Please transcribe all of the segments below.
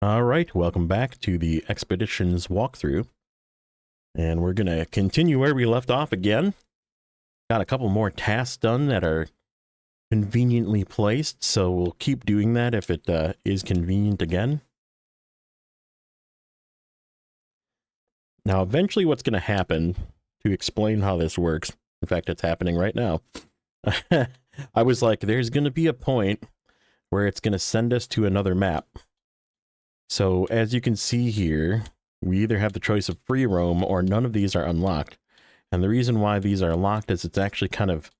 All right, welcome back to the Expeditions walkthrough. And we're going to continue where we left off again. Got a couple more tasks done that are conveniently placed, so we'll keep doing that if it is convenient again. Now, eventually what's going to happen, to explain how this works, in fact, it's happening right now. I was like, there's going to be a point where it's going to send us to another map. So as you can see here, we either have the choice of free roam or none of these are unlocked. And the reason why these are locked is it's actually kind of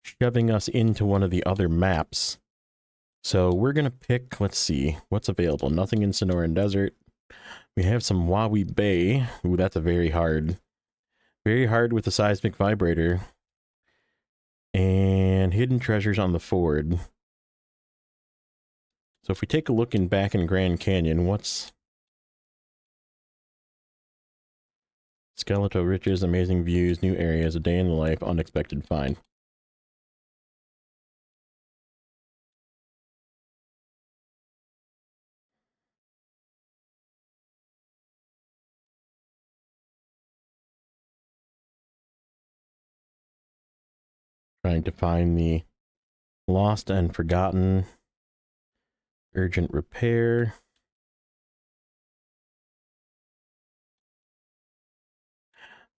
shoving us into one of the other maps. So we're going to pick, let's see, what's available. Nothing in Sonoran Desert. We have some Wawi Bay. Ooh, that's a very hard with the seismic vibrator. And hidden treasures on the Ford. So if we take a look back in Grand Canyon, what's skeletal riches, amazing views, new areas, a day in the life, unexpected find. Trying to find the lost and forgotten urgent repair.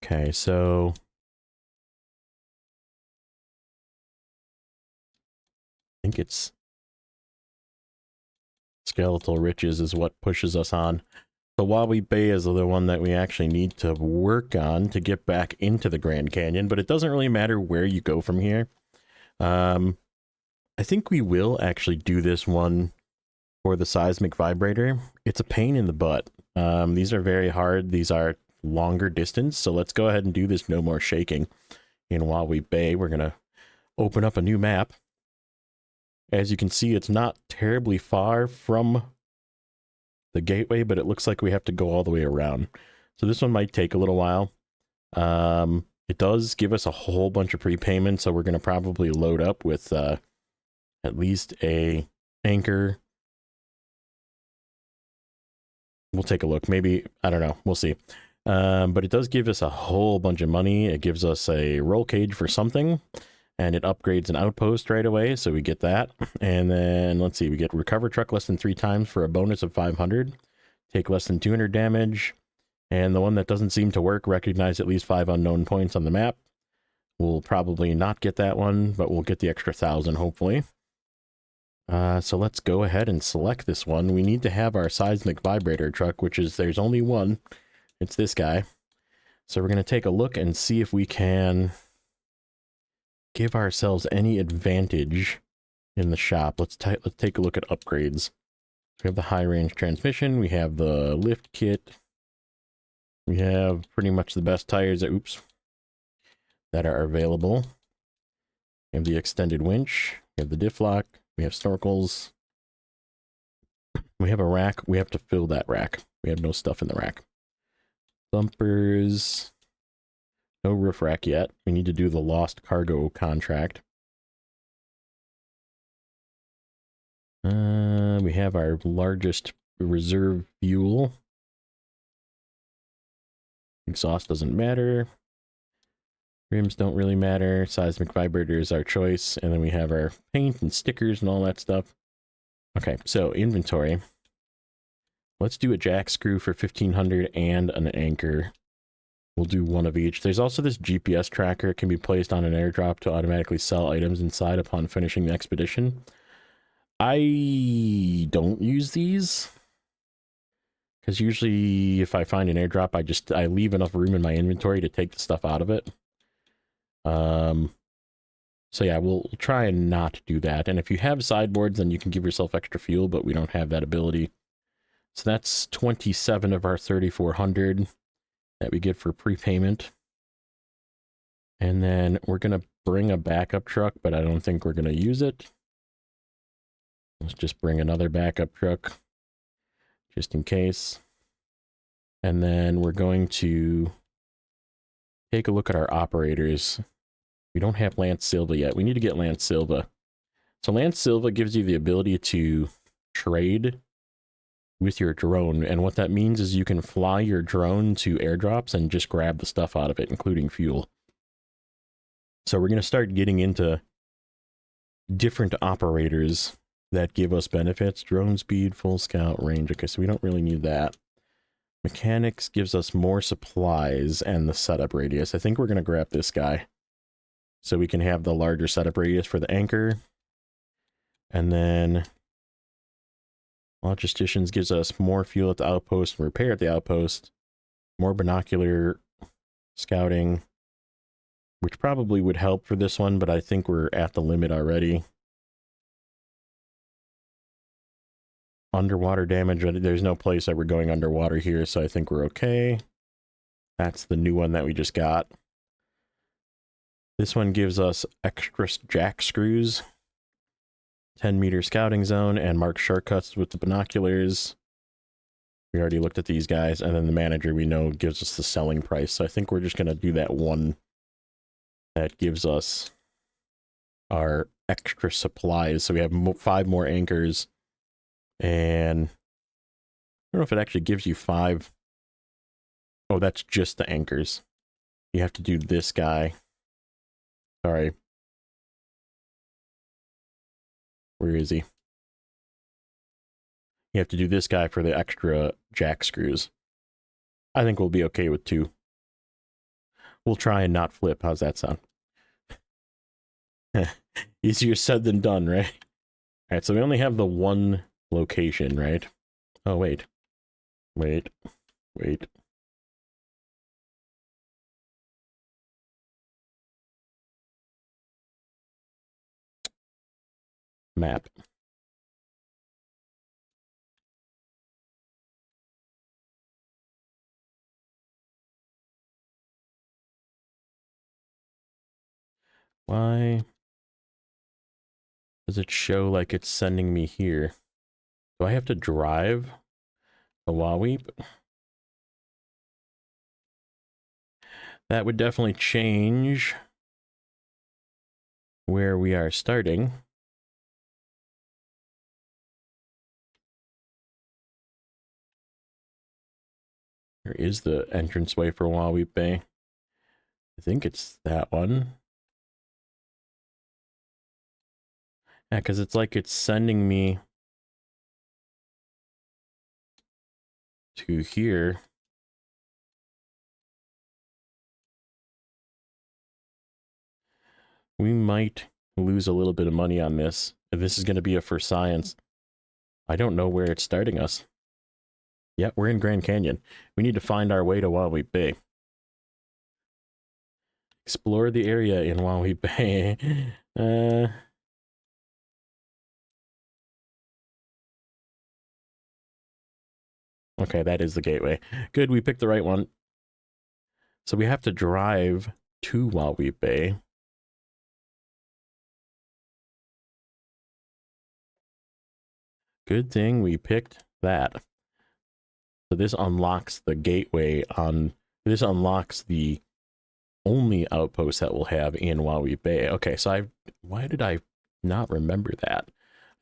Okay, so I think it's skeletal riches is what pushes us on. The Wawi Bay is the one that we actually need to work on to get back into the Grand Canyon, but it doesn't really matter where you go from here. I think we will actually do this one for the seismic vibrator. It's a pain in the butt. These are very hard. These are longer distance, so let's go ahead and do this no more shaking. In Wawi Bay, we're going to open up a new map. As you can see, it's not terribly far from the gateway, but it looks like we have to go all the way around. So this one might take a little while. It does give us a whole bunch of prepayment, so we're going to probably load up with at least a anchor. We'll take a look. Maybe, I don't know. We'll see. But it does give us a whole bunch of money. It gives us a roll cage for something, and it upgrades an outpost right away, so we get that. And then, let's see, we get recover truck less than 3 times for a bonus of 500. Take less than 200 damage. And the one that doesn't seem to work, recognize at least 5 unknown points on the map. We'll probably not get that one, but we'll get the extra 1,000, hopefully. So let's go ahead and select this one. We need to have our seismic vibrator truck, which is, there's only one. It's this guy. So we're going to take a look and see if we can give ourselves any advantage in the shop. Let's take a look at upgrades. We have the high range transmission. We have the lift kit. We have pretty much the best tires that are available. We have the extended winch. We have the diff lock. We have snorkels. We have a rack. We have to fill that rack. We have no stuff in the rack. Bumpers. No roof rack yet. We need to do the lost cargo contract. We have our largest reserve fuel. Exhaust doesn't matter. Rims don't really matter. Seismic vibrator is our choice. And then we have our paint and stickers and all that stuff. Okay, so inventory. Let's do a jack screw for 1,500 and an anchor. We'll do one of each. There's also this GPS tracker. It can be placed on an airdrop to automatically sell items inside upon finishing the expedition. I don't use these, because usually if I find an airdrop, I leave enough room in my inventory to take the stuff out of it. So yeah, we'll try and not do that. And if you have sideboards, then you can give yourself extra fuel, but we don't have that ability. So that's 27 of our 3,400 that we get for prepayment. And then we're going to bring a backup truck, but I don't think we're going to use it. Let's just bring another backup truck, just in case. And then we're going to take a look at our operators. We don't have Lance Silva yet. We need to get Lance Silva. So Lance Silva gives you the ability to trade with your drone. And what that means is you can fly your drone to airdrops and just grab the stuff out of it, including fuel. So we're going to start getting into different operators that give us benefits. Drone speed, full scout, range. Okay, so we don't really need that. Mechanics gives us more supplies and the setup radius. I think we're going to grab this guy so we can have the larger setup radius for the anchor. And then logisticians gives us more fuel at the outpost and repair at the outpost. More binocular scouting, which probably would help for this one, but I think we're at the limit already. Underwater damage, there's no place that we're going underwater here, so I think we're okay. That's the new one that we just got. This one gives us extra jack screws, 10-meter scouting zone, and mark shortcuts with the binoculars. We already looked at these guys, and then the manager we know gives us the selling price, so I think we're just going to do that one that gives us our extra supplies. So we have 5 more anchors, and I don't know if it actually gives you 5. Oh, that's just the anchors. You have to do this guy. Sorry. Where is he? You have to do this guy for the extra jack screws. I think we'll be okay with 2. We'll try and not flip. How's that sound? Easier said than done, right? All right, so we only have the one location, right? Oh, wait. Wait. Map. Why does it show like it's sending me here? Do I have to drive a Huawei? That would definitely change where we are starting. Where is the entranceway for Huawei Bay? I think it's that one. Yeah, because it's like it's sending me to here. We might lose a little bit of money on this. If this is going to be a for science. I don't know where it's starting us. Yeah, we're in Grand Canyon. We need to find our way to Huawei Bay. Explore the area in Huawei Bay. Okay, that is the gateway. Good, we picked the right one. So we have to drive to Huawei Bay. Good thing we picked that. So this unlocks the gateway on... This unlocks the only outpost that we'll have in Huawei Bay. Okay, so why did I not remember that?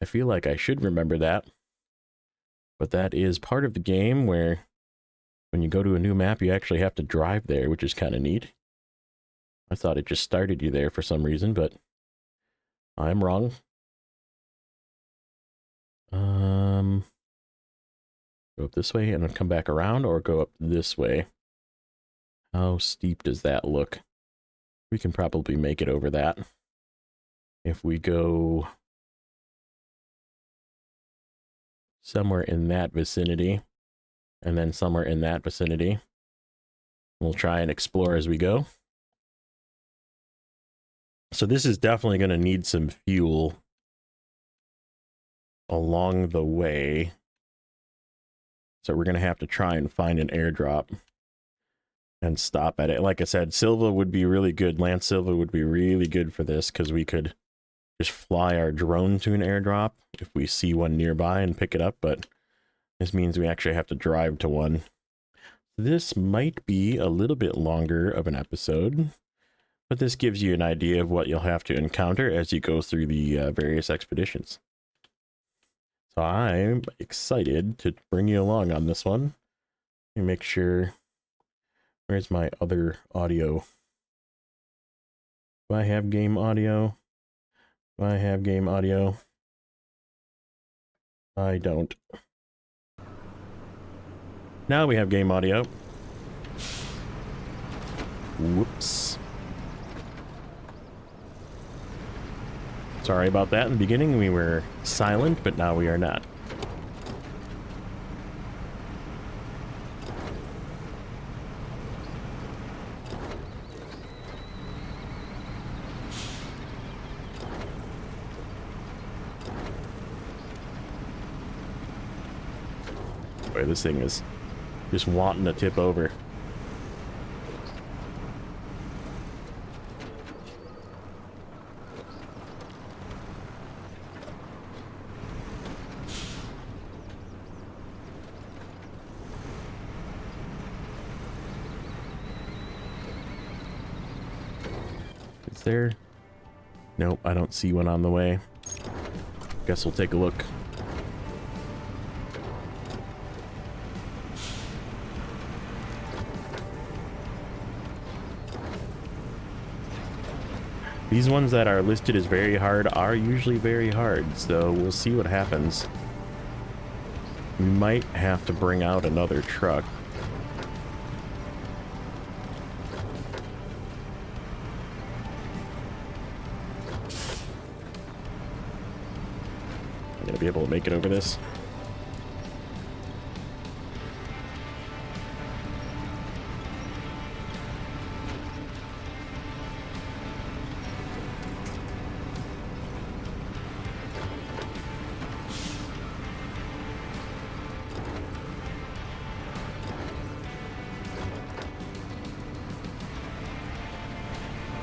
I feel like I should remember that. But that is part of the game where when you go to a new map, you actually have to drive there, which is kind of neat. I thought it just started you there for some reason, but I'm wrong. Go up this way and then come back around, or go up this way. How steep does that look? We can probably make it over that. If we go somewhere in that vicinity, and then somewhere in that vicinity, we'll try and explore as we go. So this is definitely going to need some fuel along the way. So we're going to have to try and find an airdrop and stop at it. Like I said, Silva would be really good. Lance Silva would be really good for this, because we could just fly our drone to an airdrop if we see one nearby and pick it up, but this means we actually have to drive to one. This might be a little bit longer of an episode, but this gives you an idea of what you'll have to encounter as you go through the various expeditions. So I'm excited to bring you along on this one. Let me make sure. Where's my other audio? Do I have game audio? Do I have game audio? I don't. Now we have game audio. Whoops. Sorry about that. In the beginning we were silent, but now we are not. Boy, this thing is just wanting to tip over. Is there? Nope, I don't see one on the way. Guess we'll take a look. These ones that are listed as very hard are usually very hard, so we'll see what happens. We might have to bring out another truck. I'm gonna be able to make it over this.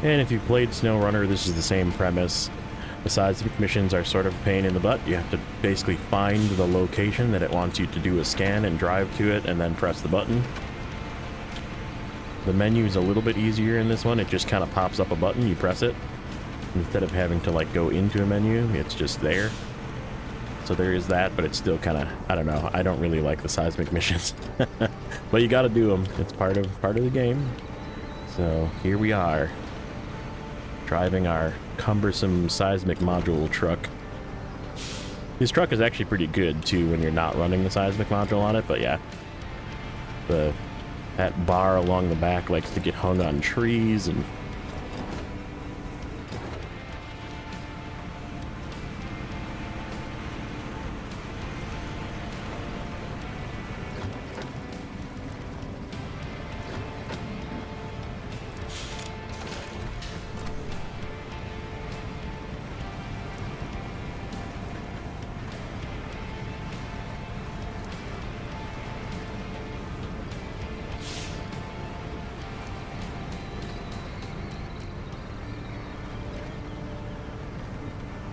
And if you've played SnowRunner, this is the same premise. The seismic missions are sort of a pain in the butt. You have to basically find the location that it wants you to do a scan and drive to it and then press the button. The menu is a little bit easier in this one. It just kind of pops up a button, you press it. Instead of having to like go into a menu, it's just there. So there is that, but it's still kind of, I don't know. I don't really like the seismic missions. But you gotta do them. It's part of the game. So here we are. Driving our cumbersome seismic module truck. This truck is actually pretty good too when you're not running the seismic module on it, but yeah. That bar along the back likes to get hung on trees and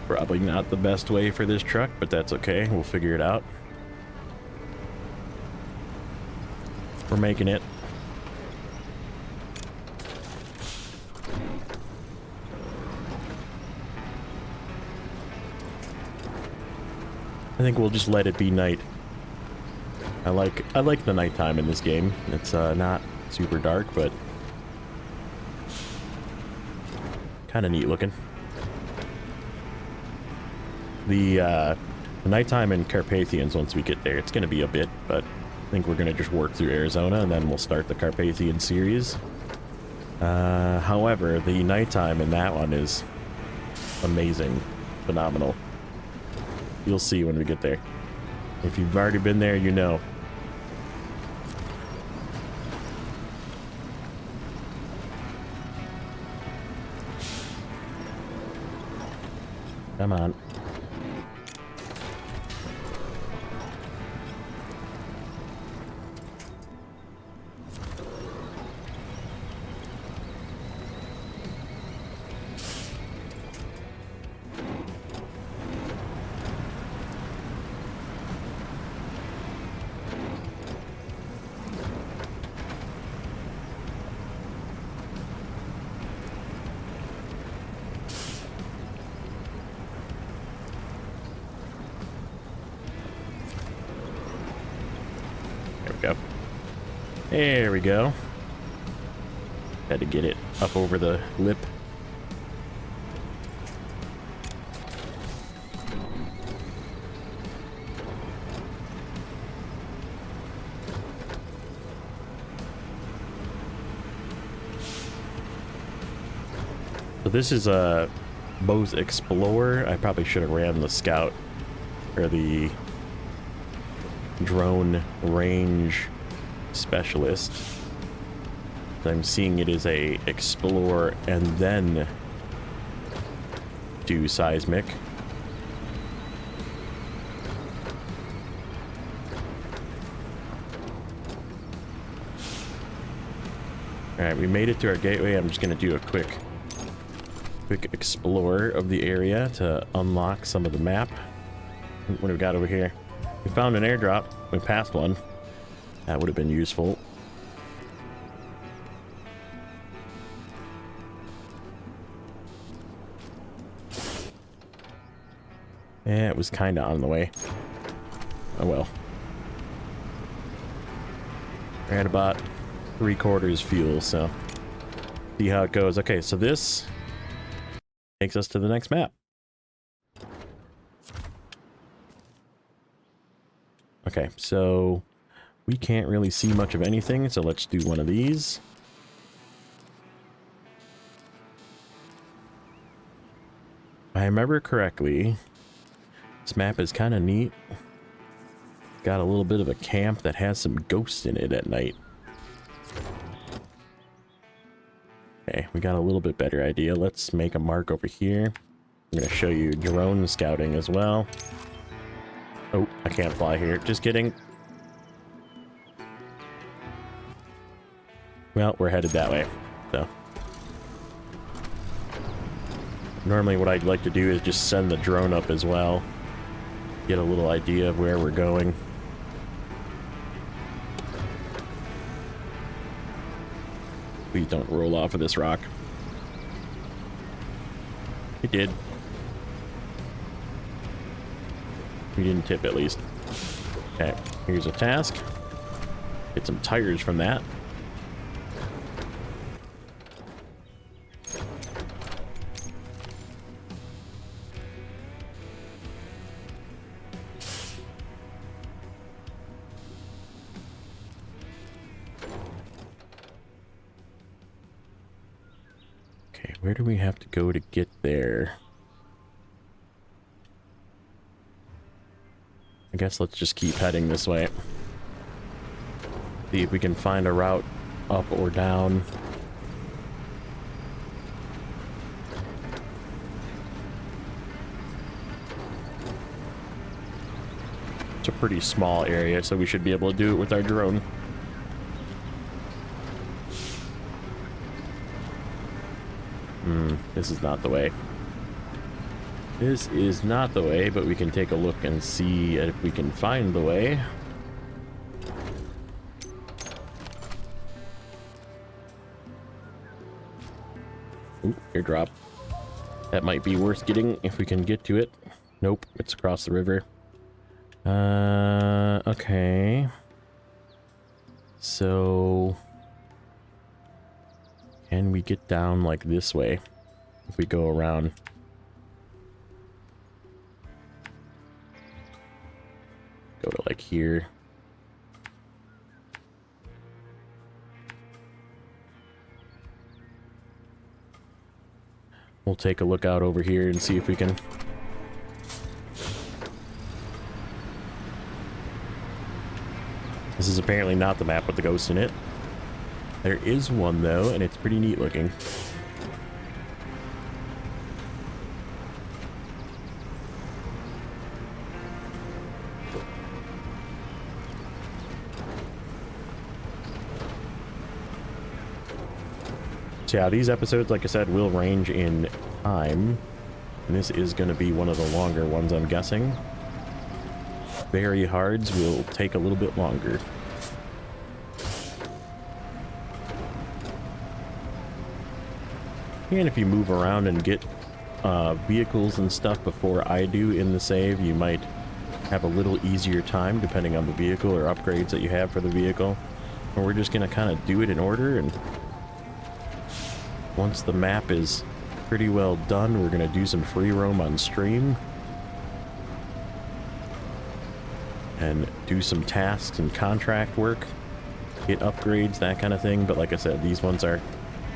probably not the best way for this truck, but that's okay. We'll figure it out. We're making it. I think we'll just let it be night. I like the nighttime in this game. It's not super dark, but kind of neat looking. The nighttime in Carpathians, once we get there, it's going to be a bit, but I think we're going to just work through Arizona and then we'll start the Carpathian series. However, the nighttime in that one is amazing, phenomenal. You'll see when we get there. If you've already been there, you know. Come on. go. There we go. Had to get it up over the lip. So this is a both Explorer. I probably should have ran the Scout or the Drone Range Specialist. I'm seeing it as a Explorer and then do seismic. All right, we made it to our gateway. I'm just gonna do a quick explore of the area to unlock some of the map. What do we got over here? We found an airdrop. We passed one. That would have been useful. Yeah, it was kind of on the way. Oh well. We're at about 3/4 fuel, so see how it goes. Okay, so this takes us to the next map. Okay, so we can't really see much of anything, so let's do one of these. If I remember correctly, this map is kind of neat. Got a little bit of a camp that has some ghosts in it at night. Okay, we got a little bit better idea. Let's make a mark over here. I'm going to show you drone scouting as well. Oh, I can't fly here. Just kidding. Well, we're headed that way, so. Normally what I'd like to do is just send the drone up as well. Get a little idea of where we're going. Please don't roll off of this rock. It did. We didn't tip at least. Okay, here's a task. Get some tires from that. Okay, where do we have to go to get there? I guess let's just keep heading this way. See if we can find a route up or down. It's a pretty small area, so we should be able to do it with our drone. This is not the way. This is not the way, but we can take a look and see if we can find the way. Ooh, airdrop. That might be worth getting if we can get to it. Nope, it's across the river. Okay. So can we get down like this way if we go around? Go to like here. We'll take a look out over here and see if we can. This is apparently not the map with the ghost in it. There is one though, and it's pretty neat looking. So yeah, these episodes, like I said, will range in time. And this is going to be one of the longer ones, I'm guessing. Very hards will take a little bit longer. And if you move around and get vehicles and stuff before I do in the save, you might have a little easier time depending on the vehicle or upgrades that you have for the vehicle. Or we're just going to kind of do it in order, and once the map is pretty well done, we're going to do some free roam on stream and do some tasks and contract work, get upgrades, that kind of thing. But like I said, these ones are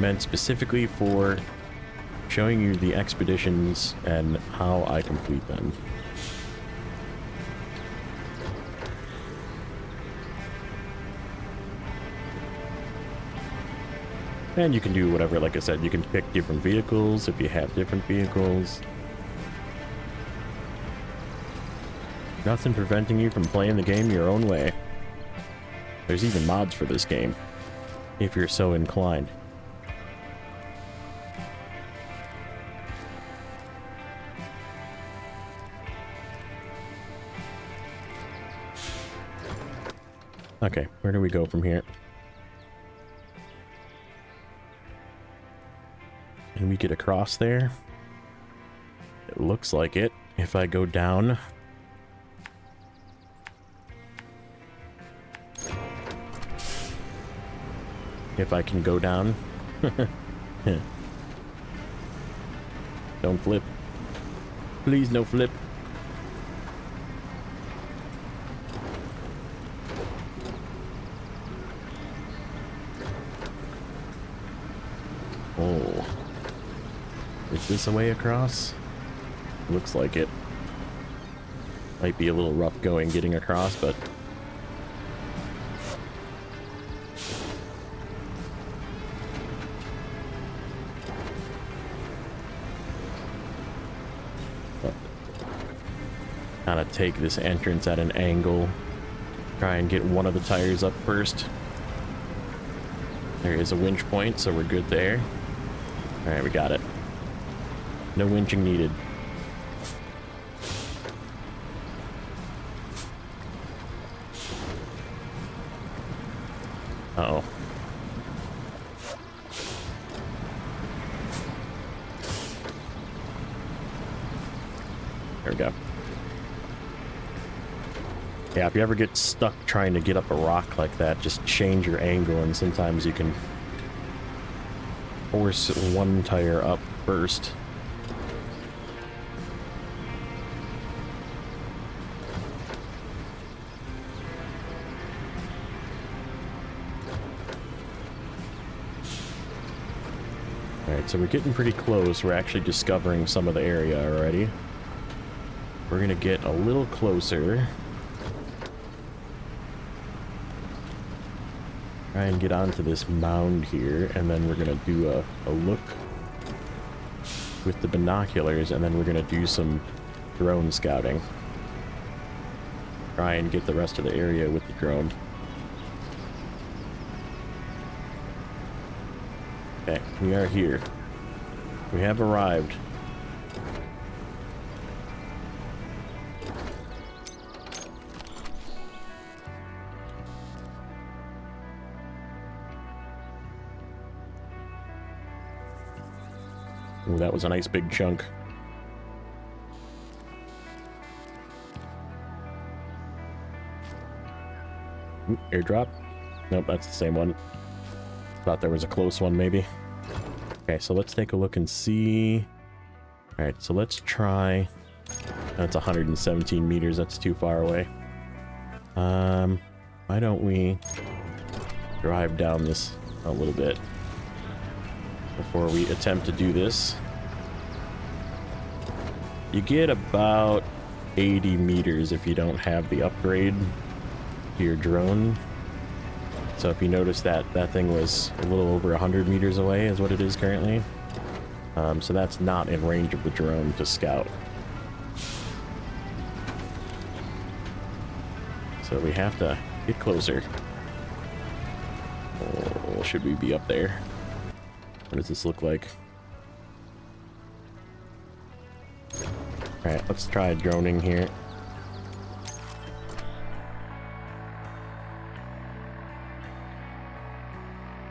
meant specifically for showing you the expeditions and how I complete them. And you can do whatever, like I said, you can pick different vehicles if you have different vehicles. Nothing preventing you from playing the game your own way. There's even mods for this game, if you're so inclined. Okay, where do we go from here? Can we get across there? It looks like it. If I go down. If I can go down. Don't flip. Please, no flip. Oh. Is this a way across? Looks like it. Might be a little rough going getting across, but... kind of take this entrance at an angle. Try and get one of the tires up first. There is a winch point, so we're good there. Alright, we got it. No winching needed. Uh-oh. There we go. Yeah, if you ever get stuck trying to get up a rock like that, just change your angle, and sometimes you can force one tire up first. Alright, so we're getting pretty close. We're actually discovering some of the area already. We're gonna get a little closer. Try and get onto this mound here, and then we're gonna do a look with the binoculars, and then we're gonna do some drone scouting. Try and get the rest of the area with the drone. Okay, we are here. We have arrived. Ooh, that was a nice big chunk. Ooh, airdrop? Nope, that's the same one. Thought there was a close one, maybe. Okay, so let's take a look and see. Alright, so let's try... That's 117 meters, that's too far away. Why don't we drive down this a little bit before we attempt to do this. You get about 80 meters if you don't have the upgrade to your drone. So if you notice that that thing was a little over 100 meters away is what it is currently. So that's not in range of the drone to scout. So we have to get closer. Oh, should we be up there? What does this look like? Alright, let's try droning here.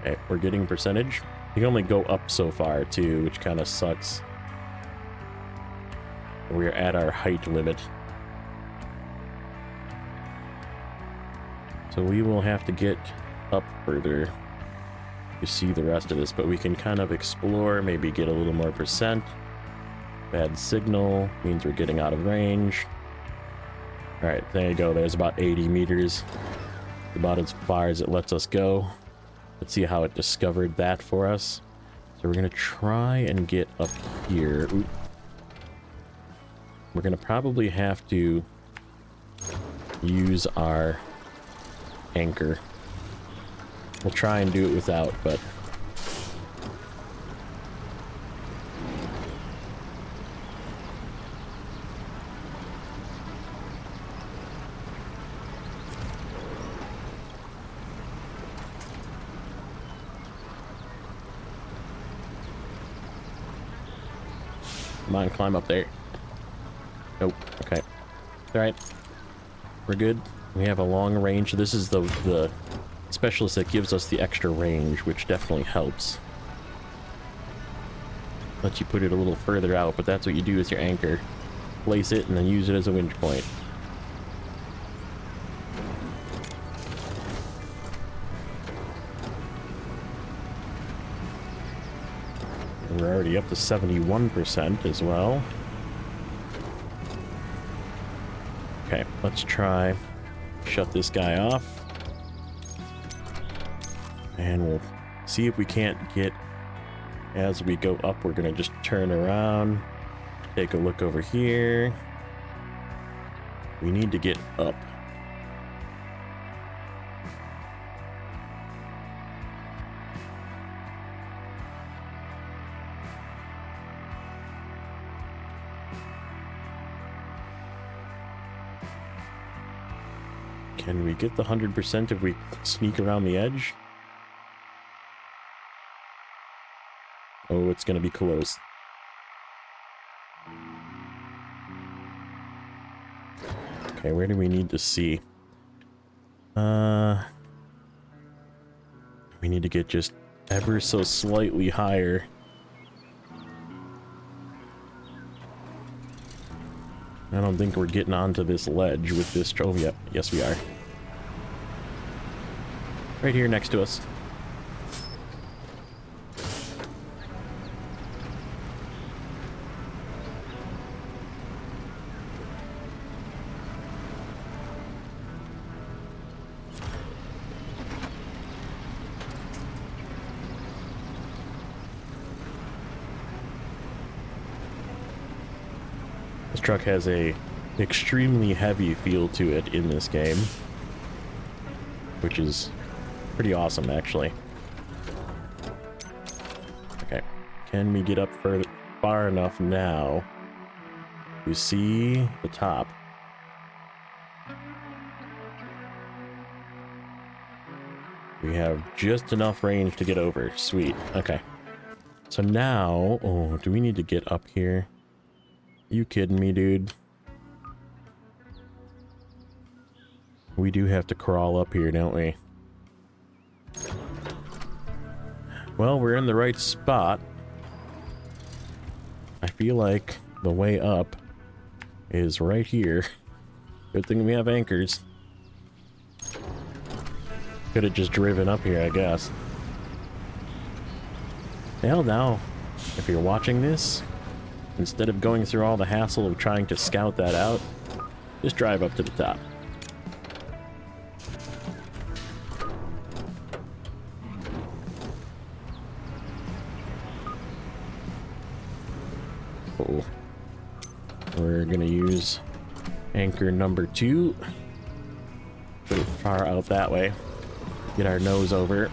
Okay, we're getting percentage. You can only go up so far too, which kind of sucks. We're at our height limit. So we will have to get up further to see the rest of this, but we can kind of explore, maybe get a little more percent. Bad signal means we're getting out of range. All right, there you go. There's about 80 meters, about as far as it lets us go. Let's see how it discovered that for us. So we're gonna try and get up here. Oop. We're gonna probably have to use our anchor. We'll try and do it without, but come on, climb up there. Nope. Okay. All right. We're good. We have a long range. This is the specialist that gives us the extra range, which definitely helps. Let you put it a little further out, but that's what you do with your anchor. Place it and then use it as a winch point. We're already up to 71% as well. Okay, let's try shut this guy off. And we'll see if we can't get, as we go up, we're gonna just turn around, take a look over here. We need to get up. Can we get the 100% if we sneak around the edge? Oh, it's gonna be close. Okay, where do we need to see? We need to get just ever so slightly higher. I don't think we're getting onto this ledge with this. Oh, yep. Yes, we are. Right here next to us. This truck has a extremely heavy feel to it in this game, which is pretty awesome, actually. Okay, can we get up far enough now to see the top? We have just enough range to get over. Sweet. Okay. So now, oh, do we need to get up here? You kidding me, dude? We do have to crawl up here, don't we? Well, we're in the right spot. I feel like the way up is right here. Good thing we have anchors. Could have just driven up here, I guess. Well, now, if you're watching this, instead of going through all the hassle of trying to scout that out, just drive up to the top. Cool. We're gonna use anchor number 2. Put it far out that way. Get our nose over.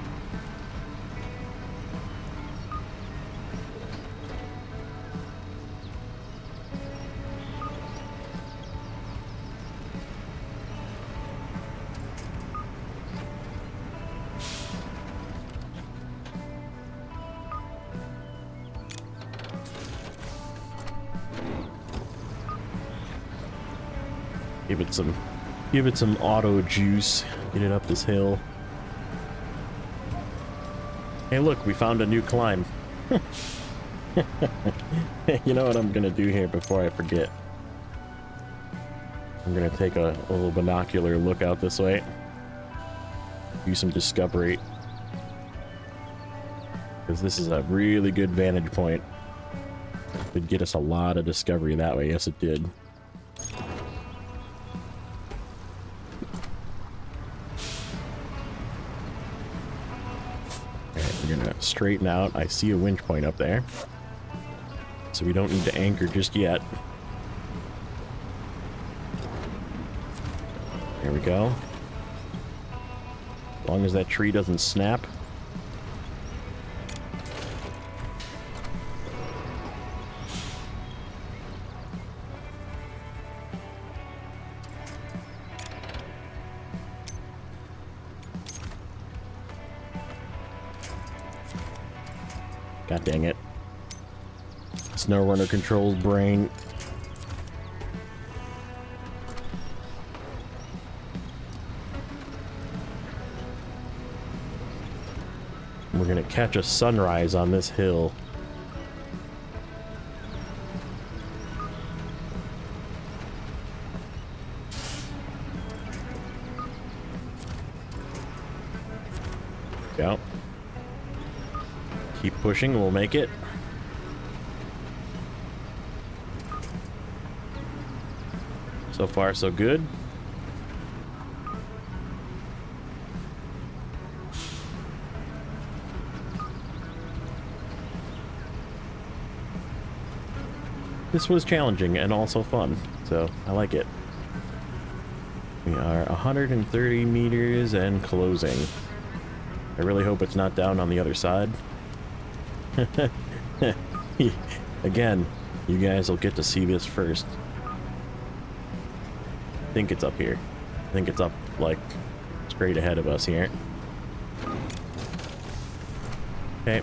Give it some auto juice. Get it up this hill. Hey, look, we found a new climb. You know what I'm gonna do here before I forget? I'm gonna take a little binocular look out this way. do some discovery. Because this is a really good vantage point. Would get us a lot of discovery that way. Yes, it did. Alright, we're gonna straighten out. I see a winch point up there. So we don't need to anchor just yet. There we go. As long as that tree doesn't snap. God dang it. Snow Runner controls brain. We're gonna catch a sunrise on this hill. Go. Keep pushing, we'll make it. So far, so good. This was challenging and also fun, so I like it. We are 130 meters and closing. I really hope it's not down on the other side. Again, you guys will get to see this first. I think it's up here. I think it's up, like, straight ahead of us here. Okay.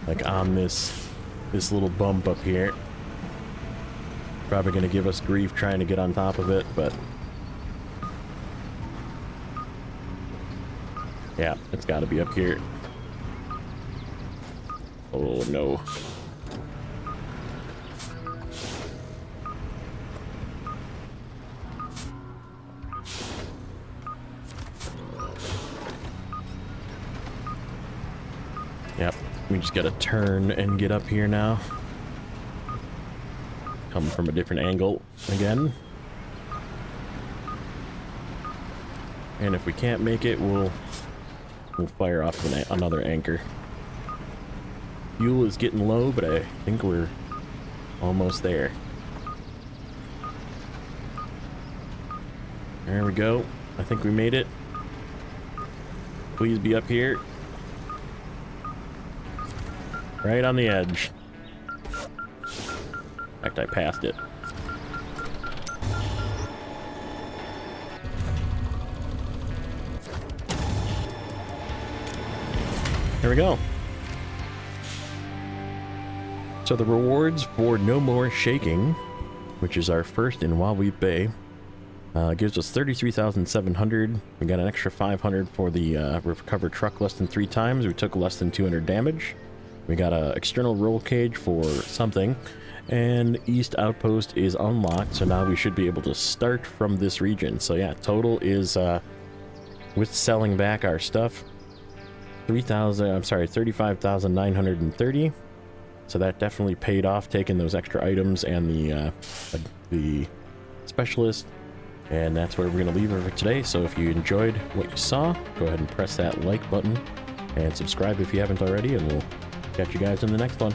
Like on this little bump up here. Probably gonna give us grief trying to get on top of it, but yeah, it's gotta be up here. Oh no. Yep, we just gotta turn and get up here now. Come from a different angle again. And if we can't make it, we'll fire off another anchor. Fuel is getting low, but I think we're almost there. There we go. I think we made it. Please be up here. Right on the edge. In fact, I passed it. There we go. So the rewards for No More Shaking, which is our first in Wawweep Bay, gives us 33,700. We got an extra 500 for the recover truck less than 3 times. We took less than 200 damage. We got an external roll cage for something. And East Outpost is unlocked, so now we should be able to start from this region. So yeah, total is, with selling back our stuff, 35,930. So that definitely paid off, taking those extra items and the specialist. And that's where we're going to leave it for today. So if you enjoyed what you saw, go ahead and press that like button and subscribe if you haven't already, and we'll catch you guys in the next one.